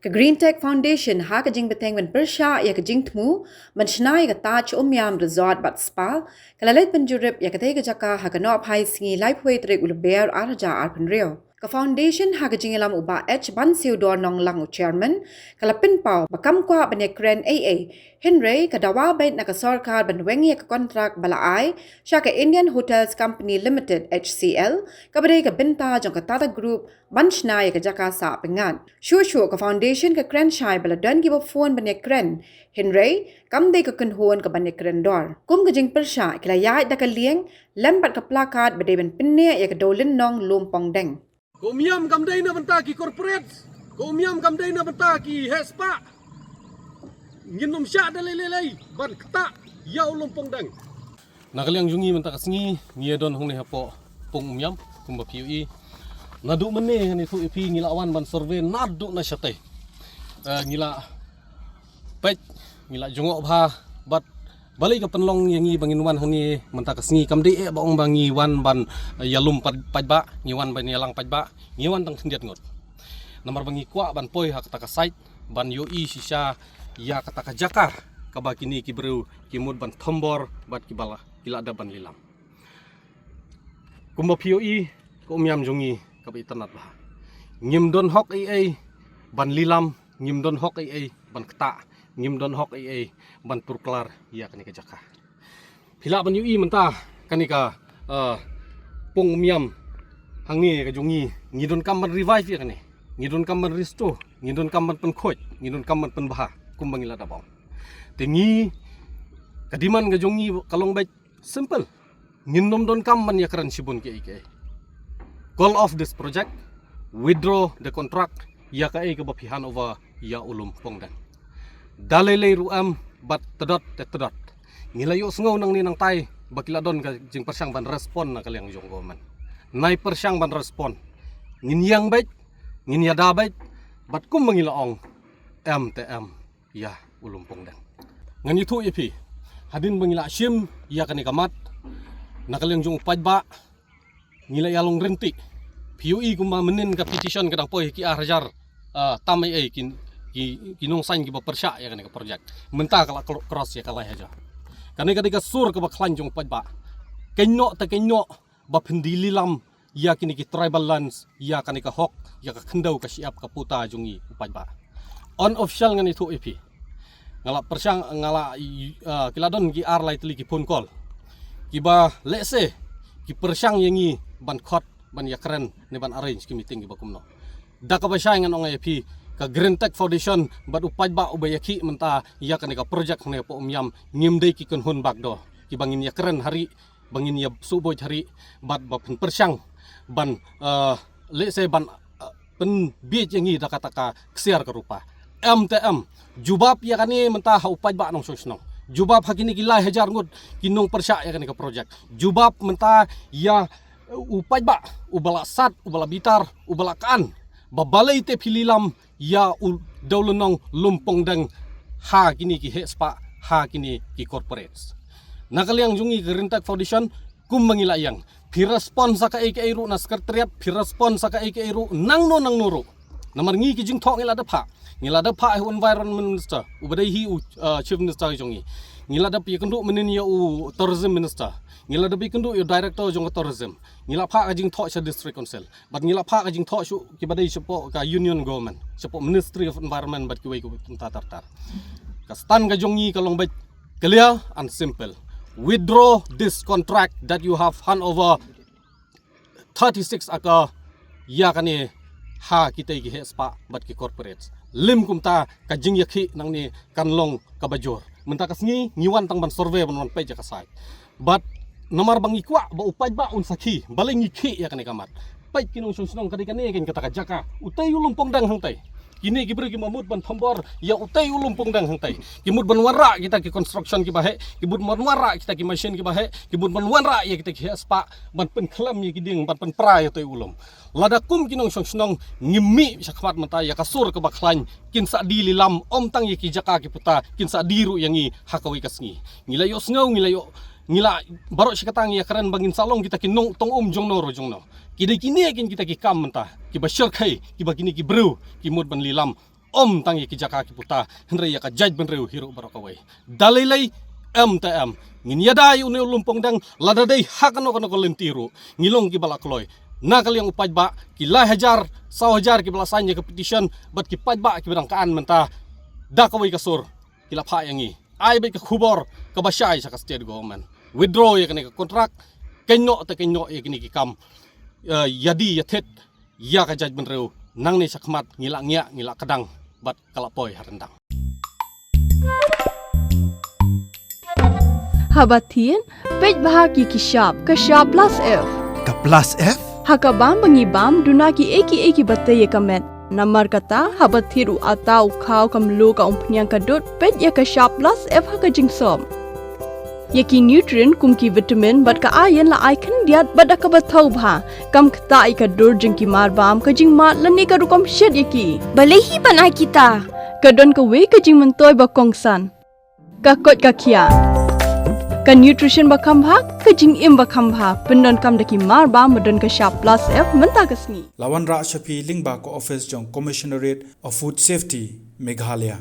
Ka Green Tech Foundation ha ka jing beteng ben persha ya ka jing tmu man shnai ka taj yam resort bat spa kalalait penjurip ya ka te ka jaka ha ka no phai singi lifeway trek ul bear arja arpen rio ka foundation ha ka jing lam uba h ban siu dor nong lang chairman kala pin pau bakam kwa bane kren aa henry ka dawa bait na ka sarkar ban wengi ka contract bala ai sha ka Indian Hotels Company Limited HCL ka bare ka binta jong ka tata group ban shnai ka jaka sa pengan shu ka foundation ka kren shai bala dan give phone bane kren henry kam de ka kun hon ka bane kren dor kum ka jing persha kala ya da ka lieng lembat ka plakat bade ben pinne ya ka dolin nong lumpong deng Kumiam kamday na banta ki corporate, kumiam kamday na banta ki hespa. Nginom siya dalililay, ban kata, yaw lumpong dang. Nakaliang jungi banta kasingi, niya don hong hapo pong umiam, kumba PUE. Nadu mene ni tu ipi ngilawan ban survey nadu na siya tay. Ngila pet, ngila jungok bah, bat balik ke penlong yang ngi banginuan hani menta kasingi kamdi baong bangi wan ban yalum pajba ngiwan ban yalang pajba ngiwan tang sendiat ngot namar bangi kwa ban poi hak taka site ban yoi sisa ya kata jakar kabakini kibru kimud ban tombor bat kibala kila ada ban lilam kumba POE ko umiam jungi kabi tanat bah ngim don hok ai ban lilam ngim don hok ai ban kta ngim don hok ai ban turklar ya kanika jaka pila ban ui menta kanika pong miam hangni ka jongi ngidon kam ban revive ya kani ngidon kam ban restore ngidon kam ban penkhoj ngidon kam ban penbaha kumbangila dabang tengi kadiman ka jongi kalong baik simple nginom don kam ban ya karan sibun ke ike call off this project withdraw the contract ya ka ai ka bapihan over ya ulum pongdan dalele ruam bat tedot ngilayo sengaw nang ninang tay bakila don ka jing persyang ban respon na kaliang jong goman nai persyang ban respon nginyang bait nginyada bait bat kum mangilaong MTM ya ulumpong dang ngan itu ipi hadin bangila sim ya kani kamat na kaliang jong pajba ngilayalong renti PUE kuma menin ka petition kadang poi ki arjar tamai ai kinong sign ki persya ya kan ka project menta kala cross ya kala haja kani kadika sur ka baklan jong pajba kenyo ta kenyo ba pendili lam ya kini ki tribal lands ya kani ka hok ya ka khendau ka siap ka puta jongi pajba on official ngani thu ipi ngala persyang ngala kiladon ki ar lai tli ki phone call ki ba lese ki persyang yangi ban khot ban yakren ne ban arrange ki meeting ki bakumno da ka ba syai ngan ong ipi ka Green Tech Foundation bat upajba ubayaki menta ya kanika project ne po umyam ngimdei ki kun hun bagdo ki bangin ya keren hari bangin ya suboj hari bat pen persyang ban lese ban pen bij yangi da kataka ksiar ka rupa MTM jubab ya kani menta ha upajba nong sosno jubab hakini ki lai hajar ngut kinong persya ya kanika project jubab menta ya upajba ubala sat ubala bitar ubala kan babalai te pililam ya daulenong lumpong dang ha kini ki hespa ha kini ki corporates nakaliang jungi Green Tech Foundation kum mangila yang pi respon sa ka ru na sekretariat pi respon sa ka ru nang nuru namar ngi ki jing thok ngila da pha environment minister ubadai hi chief minister jungi ngila da pi kendu menin ya tourism minister ngila da pi kendu ya director jong tourism ngila pha ka jing thok sa district council bat ngila pha ka jing thok shu ki badai sepo ka union government sepo ministry of environment bat ki wei ko tar ka stan ka jongi kalong bait clear and simple withdraw this contract that you have hand over 36 aka ya kani ha kita ki hespa bat ki corporates lim kumta ka jing yakhi nang ni kanlong ka bajor menta kasngi ngiwan tang ban survey ban page ka sai but nomor bangi kwa ba upaj ba un sakhi balengi khi ya kani kamat pai kinong sunong kadi kani ken kata jaka utai ulumpong dang hangtai kini gibri ki mamut ban thombor ya utai ulumpong dang hangtai kimut ban wara kita ki construction ki bahe kibut ban wara kita ki machine ki bahe kibut ban wara ya kita ki spa ban pen klam ya kiding ban pen pra ya toi ulum ladakum kinong sunong ngimi sakmat mata ya kasur ke baklan kin sa di lilam om tang ya ki jaka ki puta kin sa diru yangi hakawi kasngi ngilayo sngaw ngilayo ngila barok sikatang ya keren bangin salong kita kinong tong jongno ro jongno kini akin kita ki kam mentah ki bashir khai ki bagini ki bru ki mud ban lilam tangi ki jaka ki puta henre ya ka jaj ben reu hiro barakawai dalilai MTM nginyadai uni lumpong dang ladadai hakano kono kolentiru ngilong ki balakloy nakal yang upajba ki la hajar saw hajar ki belasanya ke petition bat ki pajba ki berangkaan mentah dakawai kasur kilap ha yangi ai be ka khubor ka basyai sa state government withdraw ya kini kontrak kenyo te kenyo ya kini ki kam yadi yatet ya ka jaj ben reu nang ni sakmat ngilak kedang bat kalapoi harendang Habatin pej bahagi ki shop ka shop plus F Ka plus F? hakabam bangibam duna ki eki batte ye kamet namar kata habathiru atau khaw kamlu ka umpnyang kadut pej ya ka shop plus F haka jingsom yaki nutrient kum ki vitamin bat ka iron la icon diat bat ka bathau bha kam kta I ka dur jing ki mar bam ka jing mat lani ka rukom shed yaki balehi banai kita kadon ka we ka jing mentoy ba kongsan ka kot ka khia ka nutrition ba khambha ka jing im ba khambha pendon kam daki mar ba modon ka sharp plus F menta ka sngi Lawan Ra Shafi Lingba ko office jong Commissionerate of Food Safety Meghalaya